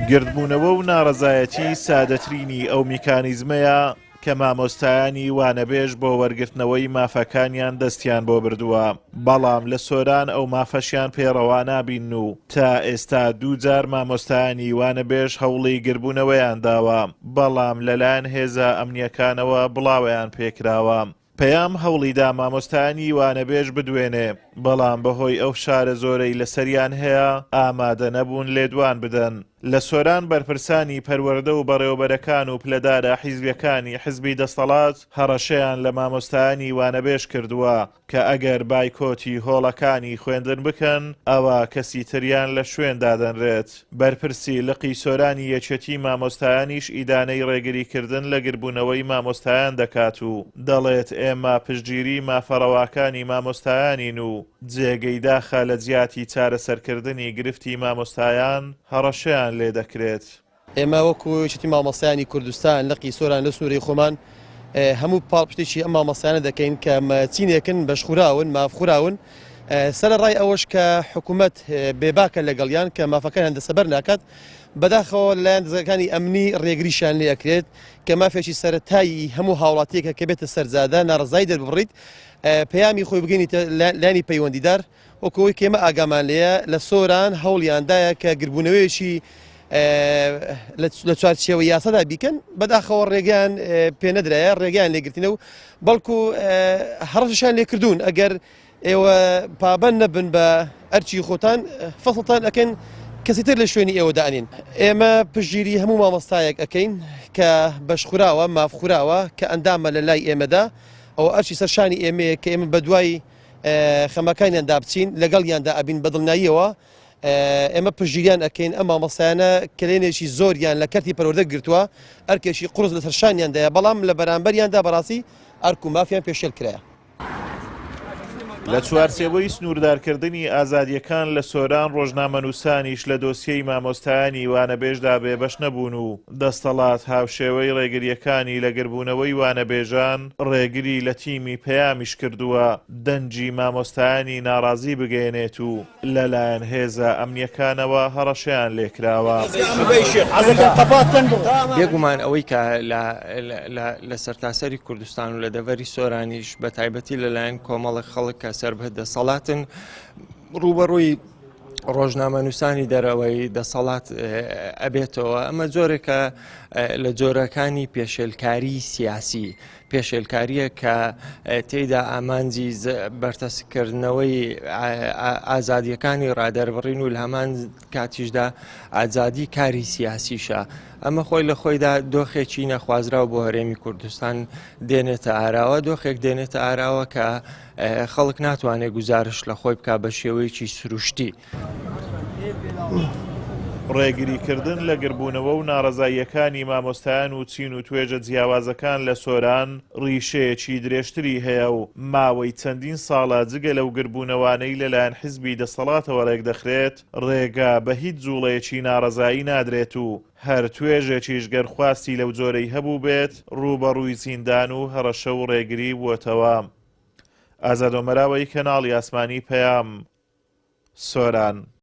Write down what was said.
گردبوونەوە و ناڕەزایەتی سادەترینی ئەو میکانیزمەیە کە مامۆستایانی وانەبێژ بۆ وەرگرتنەوەی مافەکانیان دەستیان بۆ بردووە، بەڵام لە سۆران ئەو مافەشیان پێڕەوا نابین و تا ئێستا دووجار مامۆستایانی وانەبێژ هەوڵی گربوونەوەیان داوە، بەڵام لەلایەن هێزە ئەمنیەکانەوە بڵاویان پێکراوە. پەیام هەوڵیدا مامۆستایانی وانەبێژ بدوێنێ، بەڵام بەهۆی ئەو شارە زۆرەی لەسەریان هەیە ئامادە نەبوون لێدوان بدەن. لە سۆران بەرپرسانی پەروەردە و بەڕێوەبەرەکان و پلەدارە حیزبیەکانی حزبی دەسەڵات هەڕەشەیان لە مامۆستایانی وانەبێژ کردووە کە ئەگەر بایکۆتی هۆڵەکانی خوێندن بکەن ئەوە کەسی تریان لە شوێن دادەنرێت. بەرپرسی لقی سۆرانی یەکێتی مامۆستایانیش ئیدانەی ڕێگریکردن لە گربوونەوەی مامۆستایان دەکات و دەڵێت ئێمە پشتگیری مافەڕەواکانی مامۆستایانین و جێگەی داخە لە جیاتی چارەسەرکردنی گرفتی مامۆستایان هەڕەشەیان لێ دەکرێت. ئێمە وەکو یەکێتی مامۆستایانی کوردستان لقی سۆران لە سوورەی خۆمان هەموو پاڵپشتێکی ئەم مامۆستایانە دەکەین کە چینێکن بەشخوراون مافخوراون سەرەڕای ئەوەش کە حکوومەت بێباکە لەگەڵیان کە مافەکانیان دەسەبەر ناکات بەداخەوە لایەن دەزەکانی ئەمنی ڕێگریشان لێ ئەکرێت کە مافێکی سەرەتایی هەموو هاوڵاتیەکە کە بێتە سەرزادە ناڕزایی دەربڕیت پەیامی خۆی بگەینی لانی پەیوەندیدار وەکەوەی کێمە ئاگامان لێیە لە سۆران هەوڵیاندایە کە گربوونەوەیەکی لە چوارچێوە یاسادا بیکەن بەداخەوە ڕێگەیان پێ نەدرایە ڕێگەیان لێگرتنە و بەڵکو هەڕەشەشان لێکردوون ئەگەر ئێوە پابەند نەبن بە ئەرچی خۆتان فەسڵتان ئەکەن کەسیتر لە شوێنی ئێوە دانین. ئێمە پشتگیری هەموو مامۆستایەک ئەەکەین کە بەشخوراوە مافخوراوە کە ئەندامە لە لای ئێمەدا ئەو ئەرچی سەرشانی ئێمەیە کە ئێمە بەدوای خەمەکانیان دابچین لەگەڵیاندا ئەبین بەدڵناییەوە ئێمە پشتگیریان ئەەکەین ئەم مامۆستایانە کلێنێکی زۆریان لە کەرتی پەروەردە گرتووە ئەرکێکی قورس لە سەرشانیاندایە بەڵام لە بەرامبەریاندا بەڕاستی ئەرک و مافیان پێشێل کرایە. لە چوارچێوەی سنووردارکردنی ئازادیەکان لە سۆران ڕۆژنامەنووسانیش لە دۆسیەی مامۆستایانی وانەبێژدا بێبەش نەبوون و دەسەڵات هاوشێوەی ڕێگریەکانی لە گربوونەوەی وانەبێژان ڕێگری لە تیمی پەیامیش کردووە دەنجی مامۆستایانی ناڕازی بگەێنێت و لەلایەن هێزە ئەمنیەکانەوە هەڕەشەیان لێکراوە. بێگومان ئەوەی کە لە سەرتاسەری کوردستان و لە دەڤەری سۆرانیش بە تایبەتی لەلایەن کۆمەڵی خەڵک کە سەر دەسەڵاتن ڕوبەڕووی ڕۆژنامەنووسانی دەرەوەی دەسەڵات ئەبێتەوە ئەمە جۆرێکە لە جۆرەکانی پێشێلکاری سیاسی پێشێلکاریە کە تێیدا ئامانجی بەرتەسکردنەوەی ئازادیەکانی ڕادەربڕین و لە هەمان کاتیشدا ئازادی کاری سیاسیشە. ئەمە خۆی لە خۆیدا دۆخێکی نەخوازراوە بۆ هەرێمی کوردستان دێنێتە ئاراوە دۆخێک دێنێتە ئاراوە کە خەڵک ناتوانێت گوزارش لە خۆی بکە بە شێوەیەکی سروشتی. ڕێگریکردن لە گربوونەوە و ناڕەزاییەکانی مامۆستایان و چین و توێژە جیاوازەکان لە سۆران ڕیشەیەکی درێژتری هەیە و ماوەی چەندین ساڵە جگە لەو گربوونەوانەی لەلایەن حیزبی دەسەڵاتەوە ڕێک دەخرێت ڕێگا بە هیچ جوڵەیەکی ناڕەزایی نادرێت و هەر توێژێکیش گەرخواستی لەو جۆرەی هەبوو بێت ڕوبەڕووی زیندان و هەڕەشە و ڕێگری بووەتەوە. ئازادۆمەراوەی کەناڵی ئاسمانی پەیام، سۆران.